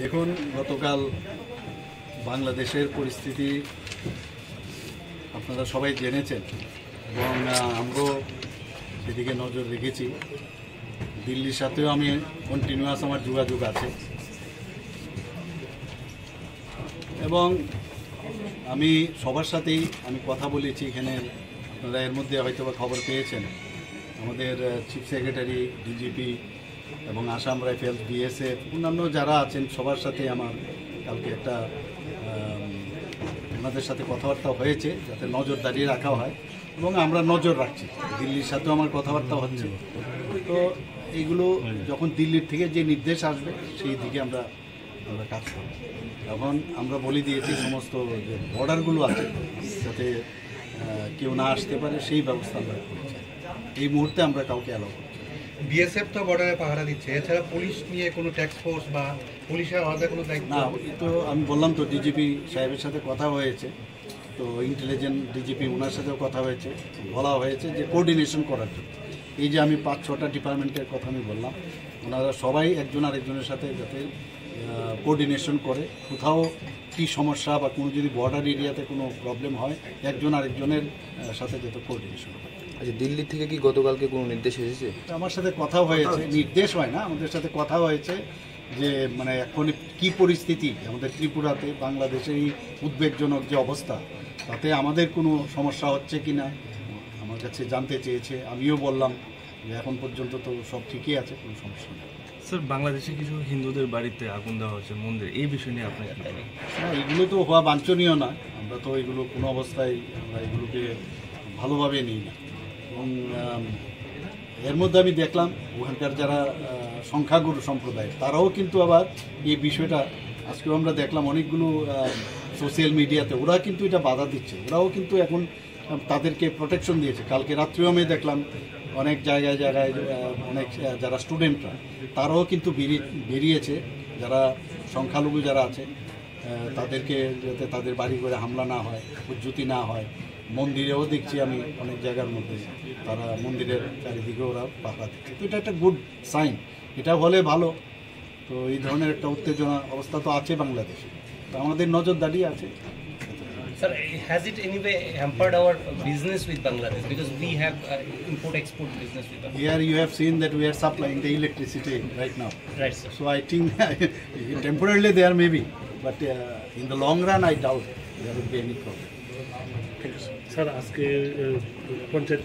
দেখুন, গতকাল বাংলাদেশের পরিস্থিতি আপনারা সবাই জেনেছেন এবং আমরাও সেদিকে নজর রেখেছি। দিল্লির সাথেও আমি কন্টিনিউয়াস আমার যোগাযোগ আছে এবং আমি সবার সাথেই আমি কথা বলেছি। এখানে আপনারা এর মধ্যে হয়তো বা খবর পেয়েছেন, আমাদের চিফ সেক্রেটারি, ডিজিপি এবং আসাম রাইফেলস, বিএসএফ, অন্যান্য যারা আছেন সবার সাথে আমার কালকে একটা ওনাদের সাথে কথাবার্তা হয়েছে যাতে নজরদারি রাখা হয় এবং আমরা নজর রাখছি। দিল্লির সাথেও আমার কথাবার্তা হচ্ছে। তো এইগুলো যখন দিল্লির থেকে যে নির্দেশ আসবে সেই দিকে আমরা কাজ করব। এখন আমরা বলে দিয়েছি সমস্ত যে বর্ডারগুলো আছে যাতে কেউ না আসতে পারে সেই ব্যবস্থা আমরা করেছি। এই মুহূর্তে আমরা কাউকে অ্যালাউ করছি। বিএসএফ তো বর্ডারে পাহারা দিচ্ছে, এছাড়া পুলিশ নিয়ে কোনো ট্যাক্স ফোর্স বা পুলিশের আলাদা কোনো দায়িত্ব না? তো আমি বললাম তো, ডিজিপি সাহেবের সাথে কথা হয়েছে, তো ইন্টেলিজেন্ট ডিজিপি ওনার সাথেও কথা হয়েছে, বলা হয়েছে যে কোঅর্ডিনেশন করার জন্য। এই যে আমি 5-6টা ডিপার্টমেন্টের কথা আমি বললাম, ওনারা সবাই একজন আরেকজনের সাথে যাতে কোঅর্ডিনেশন করে, কোথাও কী সমস্যা বা কোনো যদি বর্ডার এরিয়াতে কোনো প্রবলেম হয় একজন আরেকজনের সাথে যাতে কোঅর্ডিনেশন করে। আচ্ছা, দিল্লি থেকে কি গতকালকে কোনো নির্দেশ এসেছে? আমার সাথে কথা হয়েছে, নির্দেশ হয় না, আমাদের সাথে কথা হয়েছে যে মানে এখন কী পরিস্থিতি আমাদের ত্রিপুরাতে, বাংলাদেশের এই উদ্বেগজনক যে অবস্থা, তাতে আমাদের কোনো সমস্যা হচ্ছে কি না আমার কাছে জানতে চেয়েছে। আমিও বললাম যে এখন পর্যন্ত তো সব ঠিকই আছে, কোনো সমস্যা নেই। স্যার, বাংলাদেশে কিছু হিন্দুদের বাড়িতে আগুন দেওয়া হচ্ছে, মন্দির, এই বিষয় নিয়ে আপনার কি বলেন? না, এগুলো তো হওয়া বাঞ্ছনীয় না। আমরা তো এগুলো কোনো অবস্থায় আমরা এগুলোকে ভালোভাবে নিই না। এবং এর মধ্যে আমি দেখলাম ওখানকার যারা সংখ্যাগুরু সম্প্রদায়, তারাও কিন্তু আবার এই বিষয়টা, আজকেও আমরা দেখলাম অনেকগুলো সোশ্যাল মিডিয়াতে ওরা কিন্তু এটা বাধা দিচ্ছে। ওরাও কিন্তু এখন তাদেরকে প্রোটেকশন দিয়েছে। কালকে রাত্রেও আমি দেখলাম অনেক জায়গায় অনেক যারা স্টুডেন্টরা, তারাও কিন্তু বেরিয়েছে, যারা সংখ্যালঘু যারা আছে তাদেরকে যাতে তাদের বাড়ি করে হামলা না হয়, উজ্জুতি না হয়। মন্দিরেও দেখছি আমি অনেক জায়গার মধ্যে তারা মন্দিরের চারিদিকে ওরা পাহারা দিচ্ছে। তো এটা একটা গুড সাইন, এটা হলে ভালো। তো এই ধরনের একটা উত্তেজনা অবস্থা তো আছে বাংলাদেশে, তো আমাদের নজরদারি আছে। Sir, has it anyway hampered our business with Bangladesh, because we have import-export business with Bangladesh? Here you have seen that we are supplying the electricity right now. Right, sir. So I think temporarily there may be, but in the long run I doubt there will be any problem. Sir, আজকে পঞ্চায়েত